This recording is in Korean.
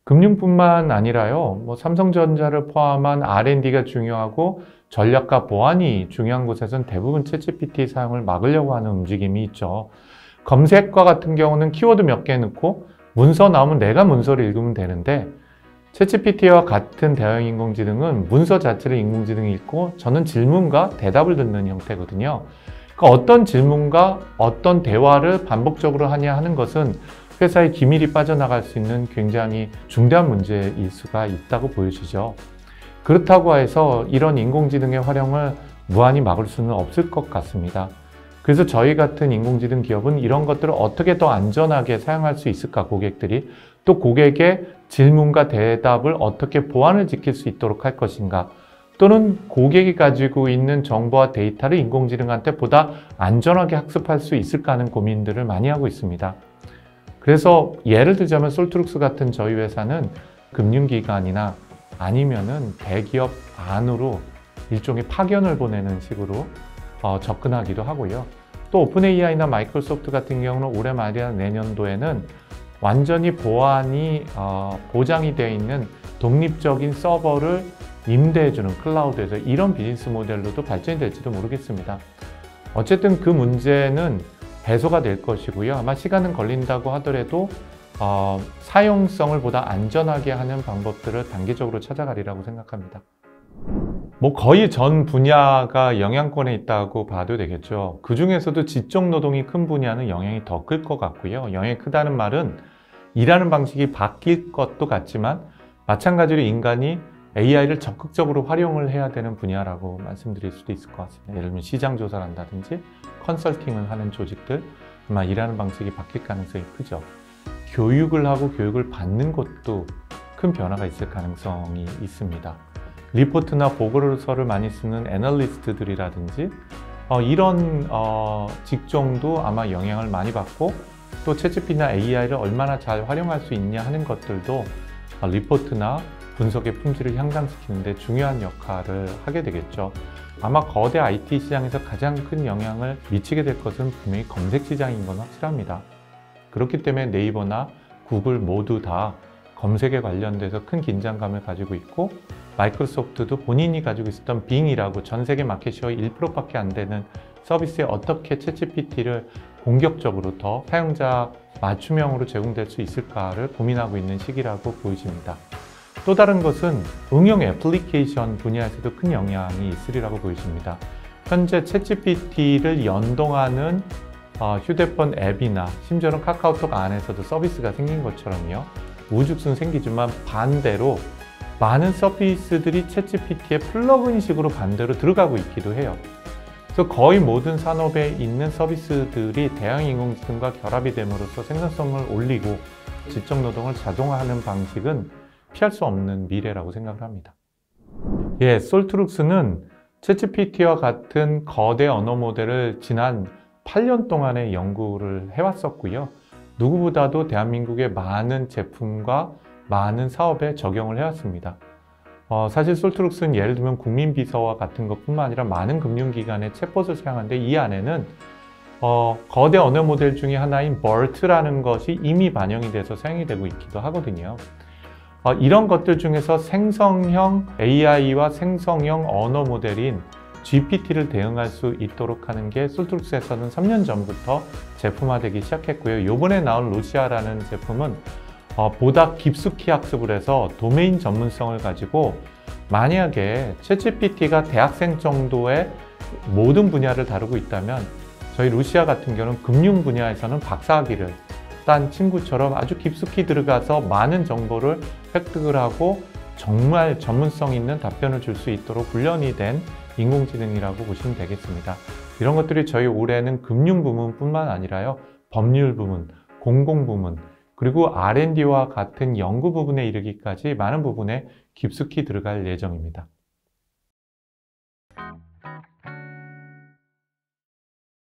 금융뿐만 아니라요, 삼성전자를 포함한 R&D가 중요하고 전략과 보안이 중요한 곳에서는 대부분 챗GPT 사용을 막으려고 하는 움직임이 있죠. 검색과 같은 경우는 키워드 몇 개 넣고 문서 나오면 내가 문서를 읽으면 되는데, 챗GPT와 같은 대형 인공지능은 문서 자체를 인공지능이 읽고 저는 질문과 대답을 듣는 형태거든요. 그러니까 어떤 질문과 어떤 대화를 반복적으로 하냐 하는 것은 회사의 기밀이 빠져나갈 수 있는 굉장히 중대한 문제일 수가 있다고 보여지죠. 그렇다고 해서 이런 인공지능의 활용을 무한히 막을 수는 없을 것 같습니다. 그래서 저희 같은 인공지능 기업은 이런 것들을 어떻게 더 안전하게 사용할 수 있을까, 고객들이 또 고객의 질문과 대답을 어떻게 보안을 지킬 수 있도록 할 것인가, 또는 고객이 가지고 있는 정보와 데이터를 인공지능한테 보다 안전하게 학습할 수 있을까 하는 고민들을 많이 하고 있습니다. 그래서 예를 들자면 솔트룩스 같은 저희 회사는 금융기관이나 아니면은 대기업 안으로 일종의 파견을 보내는 식으로 접근하기도 하고요. 또 오픈AI나 마이크로소프트 같은 경우는 올해 말이나 내년도에는 완전히 보안이 보장이 되어 있는 독립적인 서버를 임대해주는 클라우드에서 이런 비즈니스 모델로도 발전이 될지도 모르겠습니다. 어쨌든 그 문제는 해소가 될 것이고요. 아마 시간은 걸린다고 하더라도 사용성을 보다 안전하게 하는 방법들을 단계적으로 찾아가리라고 생각합니다. 거의 전 분야가 영향권에 있다고 봐도 되겠죠. 그 중에서도 지적 노동이 큰 분야는 영향이 더 클 것 같고요. 영향이 크다는 말은 일하는 방식이 바뀔 것도 같지만 마찬가지로 인간이 AI를 적극적으로 활용을 해야 되는 분야라고 말씀드릴 수도 있을 것 같습니다. 예를 들면 시장 조사를 한다든지 컨설팅을 하는 조직들, 아마 일하는 방식이 바뀔 가능성이 크죠. 교육을 하고 교육을 받는 것도 큰 변화가 있을 가능성이 있습니다. 리포트나 보고서를 많이 쓰는 애널리스트들이라든지 이런 직종도 아마 영향을 많이 받고, 또 챗GPT나 AI를 얼마나 잘 활용할 수 있냐 하는 것들도 리포트나 분석의 품질을 향상시키는 데 중요한 역할을 하게 되겠죠. 아마 거대 IT 시장에서 가장 큰 영향을 미치게 될 것은 분명히 검색 시장인 건 확실합니다. 그렇기 때문에 네이버나 구글 모두 다 검색에 관련돼서 큰 긴장감을 가지고 있고, 마이크로소프트도 본인이 가지고 있었던 빙이라고 전 세계 마켓시어의 1%밖에 안 되는 서비스에 어떻게 챗GPT를 공격적으로 더 사용자 맞춤형으로 제공될 수 있을까를 고민하고 있는 시기라고 보여집니다. 또 다른 것은 응용 애플리케이션 분야에서도 큰 영향이 있으리라고 보여집니다. 현재 챗GPT를 연동하는 휴대폰 앱이나 심지어는 카카오톡 안에서도 서비스가 생긴 것처럼요, 우죽순 생기지만 반대로 많은 서비스들이 챗GPT의 플러그인식으로 반대로 들어가고 있기도 해요. 그래서 거의 모든 산업에 있는 서비스들이 대형 인공지능과 결합이 됨으로써 생산성을 올리고 지적 노동을 자동화하는 방식은 피할 수 없는 미래라고 생각을 합니다. 솔트룩스는 챗GPT와 같은 거대 언어 모델을 지난 8년 동안의 연구를 해왔었고요. 누구보다도 대한민국의 많은 제품과 많은 사업에 적용을 해왔습니다. 사실 솔트룩스는 예를 들면 국민비서와 같은 것뿐만 아니라 많은 금융기관의 챗봇을 사용하는데, 이 안에는 거대 언어 모델 중에 하나인 BERT라는 것이 이미 반영이 돼서 사용이 되고 있기도 하거든요. 이런 것들 중에서 생성형 AI와 생성형 언어 모델인 GPT를 대응할 수 있도록 하는 게 솔트룩스에서는 3년 전부터 제품화되기 시작했고요. 이번에 나온 루시아라는 제품은 보다 깊숙이 학습을 해서 도메인 전문성을 가지고, 만약에 챗GPT가 대학생 정도의 모든 분야를 다루고 있다면 저희 루시아 같은 경우는 금융 분야에서는 박사학위를 딴 친구처럼 아주 깊숙이 들어가서 많은 정보를 획득을 하고 정말 전문성 있는 답변을 줄 수 있도록 훈련이 된 인공지능이라고 보시면 되겠습니다. 이런 것들이 저희 올해는 금융 부문뿐만 아니라요, 법률 부문, 공공 부문, 그리고 R&D와 같은 연구 부분에 이르기까지 많은 부분에 깊숙이 들어갈 예정입니다.